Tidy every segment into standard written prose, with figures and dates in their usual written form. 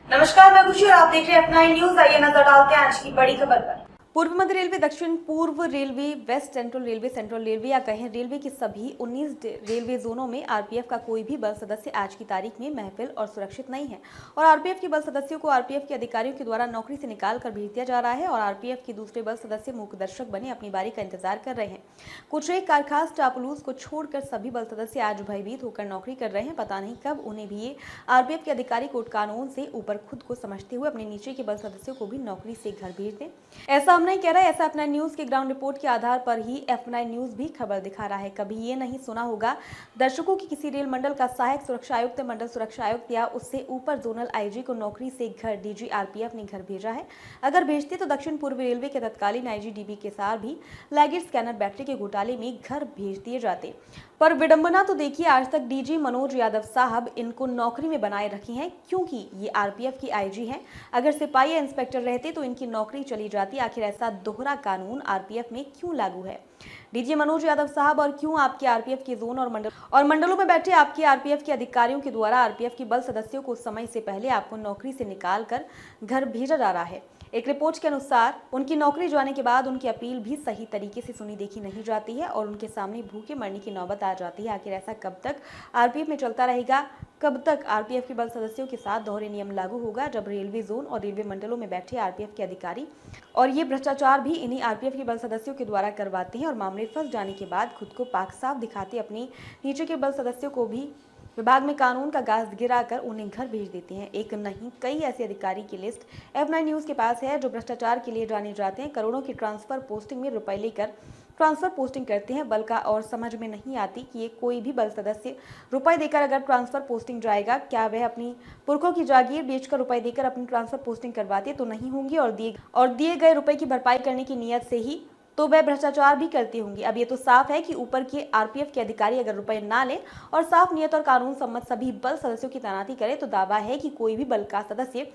नमस्कार, मैं खुशी और आप देख रहे हैं अपना न्यूज। आइए नजर डालते हैं आज की बड़ी खबर पर। पूर्व मध्य रेलवे, दक्षिण पूर्व railway, west central railway, central railway या कहें रेलवे के सभी 19 रेलवे जोनों में आरपीएफ का कोई भी बल सदस्य आज की तारीख में महफिल और सुरक्षित नहीं है और आरपीएफ के बल सदस्यों को आरपीएफ के अधिकारियों के द्वारा नौकरी से निकाल कर भेज दिया जा रहा है और आरपीएफ के दूसरे बल सदस्य मूक दर्शक बने अपनी बारी का इंतजार कर रहे हैं। कुछ एक कारखास टापुलूस को छोड़कर सभी बल सदस्य आज भयभीत होकर नौकरी कर रहे हैं। पता नहीं कब उन्हें भी ये आरपीएफ के अधिकारी कोर्ट कानून से ऊपर खुद को समझते हुए अपने नीचे के बल सदस्यों को भी नौकरी से घर भेज दें। ऐसा हम नहीं कह रहा है, ऐसा F9 न्यूज के ग्राउंड रिपोर्ट के आधार पर ही F9 न्यूज भी खबर दिखा रहा है। कभी ये नहीं सुना होगा दर्शकों की किसी रेल मंडल का सहायक सुरक्षा आयुक्त, मंडल सुरक्षा आयुक्त या उससे ऊपर जोनल आईजी को नौकरी से घर डीजी आरपीएफ ने घर भेजा है। अगर भेजते तो दक्षिण पूर्व रेलवे के तत्कालीन आईजी डीबी के साथ भी लैगिट स्कैनर बैटरी के घोटाले में घर भेज दिए जाते। पर विडंबना तो देखिए, आज तक डीजी मनोज यादव साहब इनको नौकरी में बनाए रखे हैं क्योंकि ये आरपीएफ की आईजी हैं। अगर सिपाही या इंस्पेक्टर रहते तो इनकी नौकरी चली जाती। आखिर ऐसा दोहरा कानून आरपीएफ में क्यों लागू है? डीजी मनोज यादव साहब, और क्यों आपके आरपीएफ के जोन और मंडलों में बैठे आपके आरपीएफ के अधिकारियों के द्वारा आरपीएफ के बल सदस्यों को समय से पहले आपको नौकरी से निकाल कर घर भेजा जा रहा है? एक रिपोर्ट के अनुसार उनकी नौकरी जाने के बाद उनकी अपील भी सही तरीके से सुनी देखी नहीं जाती है और उनके सामने भूखे मरने की नौबत आ जाती है। आखिर ऐसा कब तक आरपीएफ में चलता रहेगा? कब तक आरपीएफ के बल सदस्यों के साथ दोहरे नियम लागू होगा जब रेलवे जोन और रेलवे मंडलों में बैठे आरपीएफ के अधिकारी और ये भ्रष्टाचार भी इन्हीं आरपीएफ के बल सदस्यों के द्वारा करवाते हैं और मामले फंस जाने के बाद खुद को पाक साफ दिखाते अपने नीचे के बल सदस्यों को भी विभाग में कानून का गाज गिराकर उन्हें घर भेज देते हैं। एक नहीं कई ऐसे अधिकारी की लिस्ट F9 न्यूज के पास है जो भ्रष्टाचार के लिए जाने जाते हैं। करोड़ों की ट्रांसफर पोस्टिंग में रुपए लेकर ट्रांसफर पोस्टिंग करते हैं। बल का और समझ में नहीं आती कि ये कोई भी बल सदस्य रुपए देकर अगर ट्रांसफर पोस्टिंग जाएगा, क्या वह अपनी पुरखों की जागीर बेचकर रुपए देकर अपनी ट्रांसफर पोस्टिंग करवाते तो नहीं होंगे और दिए गए रुपए की भरपाई करने की नियत से ही तो वह भ्रष्टाचार भी करती होंगी। अब ये तो साफ है कि ऊपर के आरपीएफ के अधिकारी अगर रुपए ना लें और साफ नियत और कानून सम्मत सभी बल सदस्यों की तैनाती करे तो दावा है कि कोई भी बल का सदस्य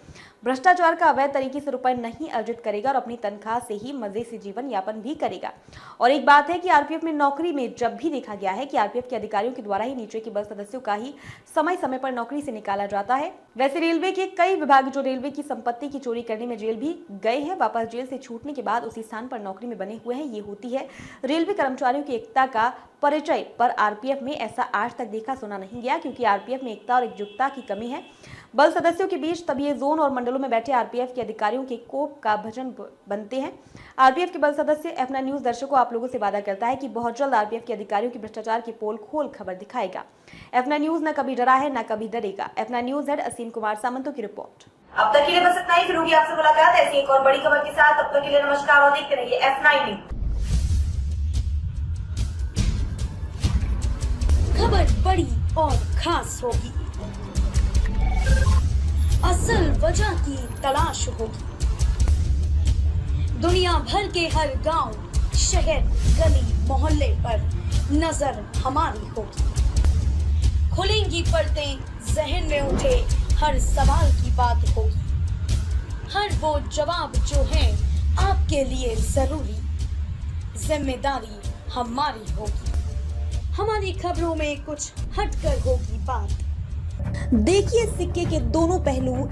भ्रष्टाचार का अवैध तरीके से रुपए नहीं अर्जित करेगा और अपनी तनख्वाह से ही मजे से जीवन यापन भी करेगा। और एक बात है कि आरपीएफ में नौकरी में जब भी देखा गया है कि आरपीएफ के अधिकारियों के द्वारा ही नीचे के बल सदस्यों का ही समय समय पर नौकरी से निकाला जाता है। वैसे रेलवे के कई विभाग जो रेलवे की संपत्ति की चोरी करने में जेल भी गए हैं, वापस जेल से छूटने के बाद उसी स्थान पर नौकरी में बने हुए हैं। ये होती है रेलवे कर्मचारियों की एकता का परिचय। पर आरपीएफ में ऐसा आज तक देखा सुना नहीं गया क्योंकि आरपीएफ में एकता और एकजुटता की कमी है बल सदस्यों के बीच। तभी ये जोन और मंडलों में बैठे आरपीएफ के अधिकारियों के कोप का भजन बनते हैं। आरपीएफ के बल सदस्य F9 न्यूज दर्शकों आप लोगों से वादा करता है कि बहुत जल्द आरपीएफ के अधिकारियों की भ्रष्टाचार की पोल खोल खबर दिखाएगा। F9 न्यूज न कभी डरा है न कभी डरेगा। F9 न्यूज हेड असीम कुमार सामंतों की रिपोर्ट। अब तक के लिए बस इतना ही, फिर होगी आपसे मुलाकात ऐसी एक और बड़ी खबर के साथ। तब तक के लिए नमस्कार और देखते रहिए F9 न्यूज। खबर बड़ी और खास होगी, असल वजह की तलाश होगी, दुनिया भर के हर गांव, शहर, गली, मोहल्ले पर नजर हमारी होगी। खुलेंगी पर्दें, जहन में उठे हर सवाल की बात होगी, हर वो जवाब जो है आपके लिए जरूरी, जिम्मेदारी हमारी होगी। हमारी खबरों में कुछ हटकर होगी बात। देखिए सिक्के के दोनों पहलू